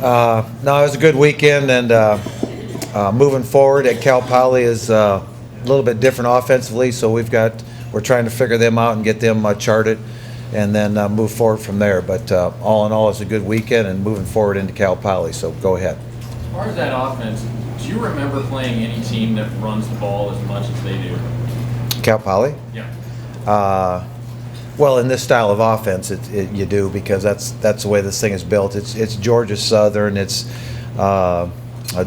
No, it was a good weekend, and moving forward at Cal Poly is a little bit different offensively. So we're trying to figure them out and get them charted, and then move forward from there. But all in all, it's a good weekend, and moving forward into Cal Poly. So go ahead. As far as that offense, do you remember playing any team that runs the ball as much as they do? Cal Poly? Yeah. Well, in this style of offense, you do, because that's the way this thing is built. It's Georgia Southern, it's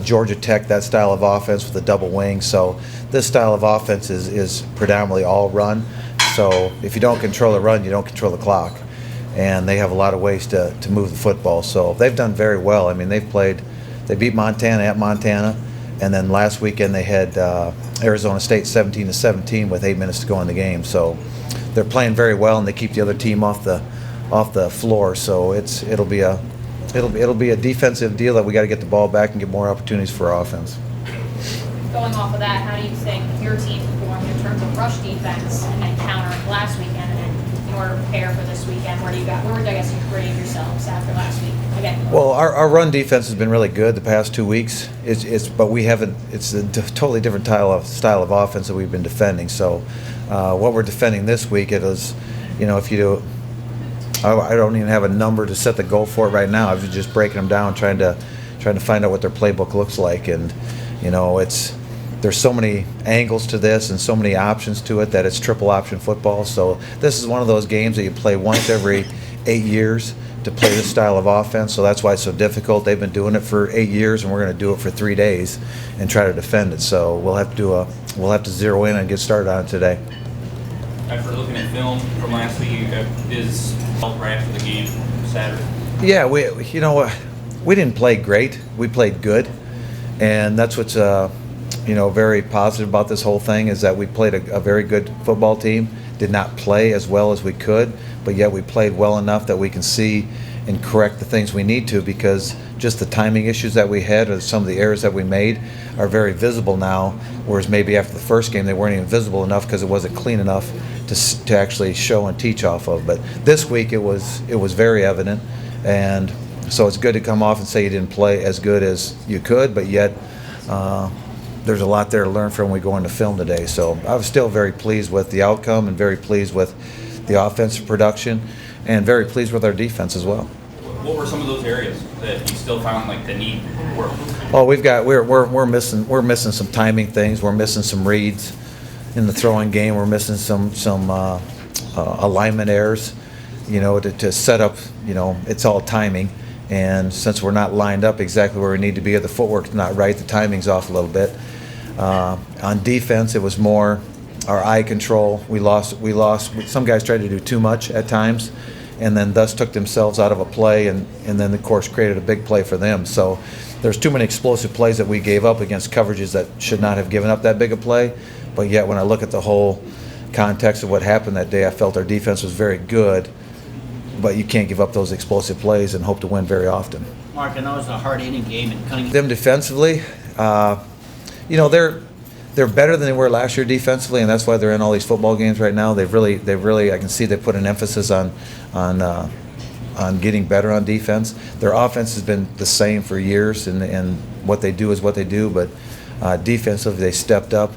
Georgia Tech, that style of offense with a double wing. So this style of offense is predominantly all run. So if you don't control the run, you don't control the clock. And they have a lot of ways to move the football. So they've done very well. I mean, they beat Montana at Montana, and then last weekend they had Arizona State 17-17 with 8 minutes to go in the game. So they're playing very well, and they keep the other team off the floor. So it'll be a defensive deal that we got to get the ball back and get more opportunities for our offense. Going off of that, how do you think your team performed in terms of rush defense and then countering last weekend, and then in order to prepare for this weekend, where would I guess you grade yourselves after last week? Again. Well, our run defense has been really good the past 2 weeks. But we haven't. It's a totally different style of offense that we've been defending. So what we're defending this week, it is, if you do. I don't even have a number to set the goal for it right now. I'm just breaking them down, trying to find out what their playbook looks like, and there's so many angles to this and so many options to it that it's triple option football. So this is one of those games that you play once every 8 years to play this style of offense. So that's why it's so difficult. They've been doing it for 8 years, and we're going to do it for 3 days and try to defend it. So we'll have to zero in and get started on it today. After looking at film from last week, is right after the game Saturday? Yeah, we didn't play great. We played good, and that's what's very positive about this whole thing, is that we played a very good football team. Did not play as well as we could, but yet we played well enough that we can see and correct the things we need to, because just the timing issues that we had, or some of the errors that we made, are very visible now, whereas maybe after the first game they weren't even visible enough because it wasn't clean enough to actually show and teach off of. But this week it was very evident, and so it's good to come off and say you didn't play as good as you could, but yet there's a lot there to learn from when we go into film today. So I was still very pleased with the outcome, and very pleased with the offensive production, and very pleased with our defense as well. What were some of those areas that you still found like the need work? Oh, we're missing some timing things. We're missing some reads in the throwing game. We're missing some alignment errors. To set up. It's all timing, and since we're not lined up exactly where we need to be, or the footwork's not right, the timing's off a little bit. On defense, it was more our eye control. We lost. Some guys tried to do too much at times, and then thus took themselves out of a play, and then of course created a big play for them. So there's too many explosive plays that we gave up against coverages that should not have given up that big a play. But yet when I look at the whole context of what happened that day, I felt our defense was very good, but you can't give up those explosive plays and hope to win very often. Mark, I know it was a hard-hitting game, and Cunningham. Them defensively, they're better than they were last year defensively, and that's why they're in all these football games right now. They've really, I can see they put an emphasis on getting better on defense. Their offense has been the same for years, and what they do is what they do. But defensively, they stepped up.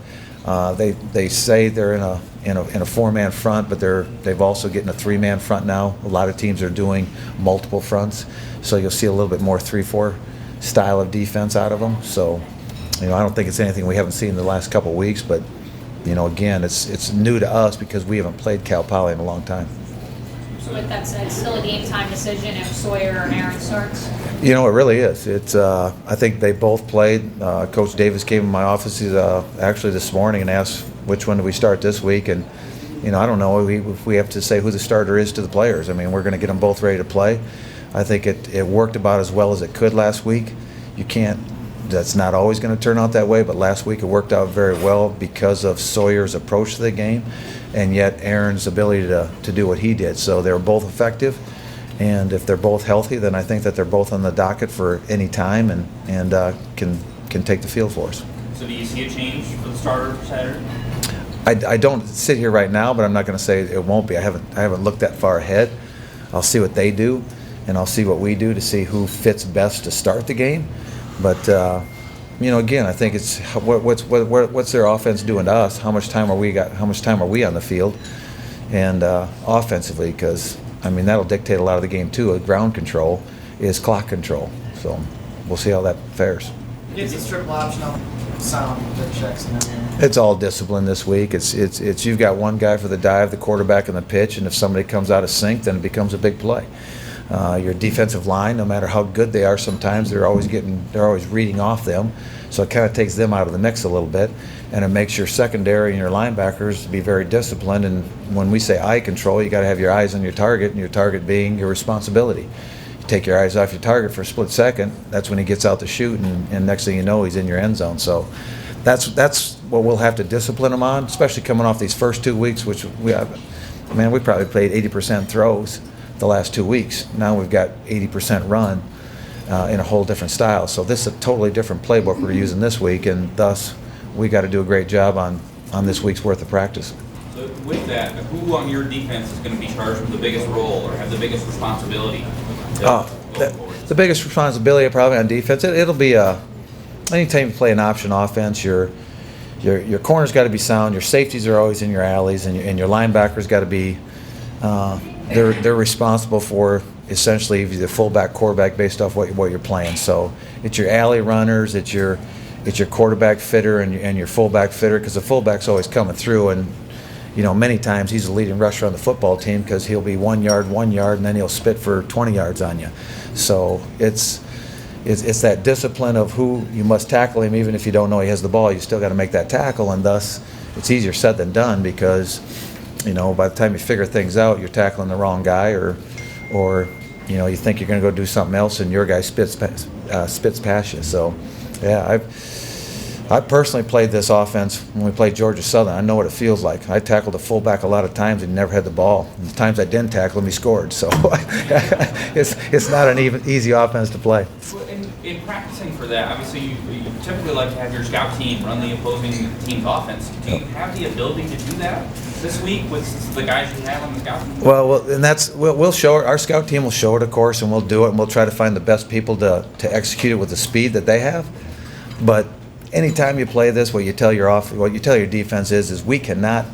They say they're in a four-man front, but they've also getting a three-man front now. A lot of teams are doing multiple fronts, so you'll see a little bit more 3-4 style of defense out of them. So, I don't think it's anything we haven't seen in the last couple of weeks, but again, it's new to us because we haven't played Cal Poly in a long time. So with that said, still a game-time decision if Sawyer or Aaron starts? It really is. It's I think they both played. Coach Davis came in my office actually this morning and asked which one do we start this week, and I don't know if we have to say who the starter is to the players. I mean, we're going to get them both ready to play. I think it worked about as well as it could last week. That's not always going to turn out that way, but last week it worked out very well because of Sawyer's approach to the game, and yet Aaron's ability to do what he did. So they were both effective, and if they're both healthy, then I think that they're both on the docket for any time and can take the field for us. So do you see a change for the starter for Saturday? I don't sit here right now, but I'm not going to say it won't be. I haven't looked that far ahead. I'll see what they do, and I'll see what we do to see who fits best to start the game. But again, I think it's what's their offense doing to us? How much time are we on the field, and offensively, because that'll dictate a lot of the game too. Ground control is clock control, so we'll see how that fares. Is the triple optional sound that checks and everything? It's all discipline this week. It's you've got one guy for the dive, the quarterback, and the pitch, and if somebody comes out of sync, then it becomes a big play. Your defensive line, no matter how good they are, sometimes they're always reading off them, so it kind of takes them out of the mix a little bit, and it makes your secondary and your linebackers be very disciplined. And when we say eye control, you got to have your eyes on your target, and your target being your responsibility. You take your eyes off your target for a split second, that's when he gets out to shoot, and next thing you know, he's in your end zone. So that's what we'll have to discipline him on, especially coming off these first 2 weeks, which we probably played 80% throws the last 2 weeks. Now we've got 80% run in a whole different style. So this is a totally different playbook we're using this week, and thus we got to do a great job on this week's worth of practice. So with that, who on your defense is going to be charged with the biggest role or have the biggest responsibility? The biggest responsibility probably on defense, it'll be anytime you play an option offense, your corners got to be sound, your safeties are always in your alleys, and your linebackers got to be they're responsible for essentially the fullback, quarterback based off what you're playing. So it's your alley runners, it's your quarterback fitter and your fullback fitter, because the fullback's always coming through, and many times he's the leading rusher on the football team because he'll be 1 yard, and then he'll spit for 20 yards on you. So it's that discipline of who you must tackle him, even if you don't know he has the ball. You still got to make that tackle, and thus it's easier said than done, because by the time you figure things out, you're tackling the wrong guy, or you think you're going to go do something else, and your guy spits past you. So yeah, I personally played this offense when we played Georgia Southern. I know what it feels like. I tackled a fullback a lot of times and never had the ball. And the times I didn't tackle him, he scored. So it's not an easy offense to play. In practicing for that, obviously you typically like to have your scout team run the opposing team's offense. Do you have the ability to do that this week with the guys you have on the scout team? Well, and we'll show it. Our scout team will show it, of course, and we'll do it, and we'll try to find the best people to execute it with the speed that they have. But anytime you play this, what you tell your defense is we cannot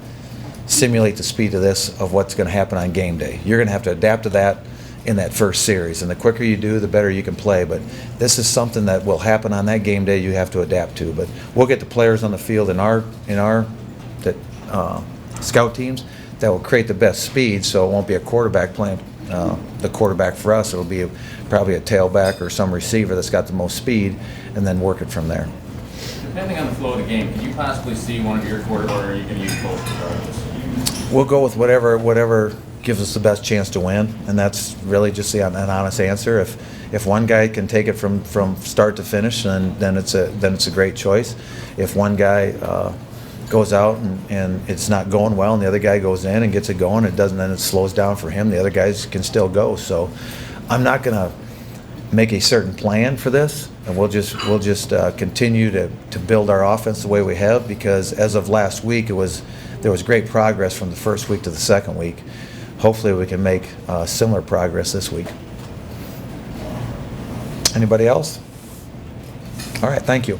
simulate the speed of this of what's going to happen on game day. You're going to have to adapt to that in that first series, and the quicker you do, the better you can play. But this is something that will happen on that game day. You have to adapt to. But we'll get the players on the field in our scout teams that will create the best speed. So it won't be a quarterback playing the quarterback for us. It'll be probably a tailback or some receiver that's got the most speed, and then work it from there. Depending on the flow of the game, can you possibly see one of your quarterbacks, or are you going to use both regardless? We'll go with whatever gives us the best chance to win, and that's really just an honest answer. If one guy can take it from start to finish, then it's a great choice. If one guy goes out and it's not going well, and the other guy goes in and gets it going, then it slows down for him. The other guys can still go. So I'm not going to make a certain plan for this, and we'll just continue to build our offense the way we have, because as of last week there was great progress from the first week to the second week. Hopefully we can make similar progress this week. Anybody else? All right, thank you.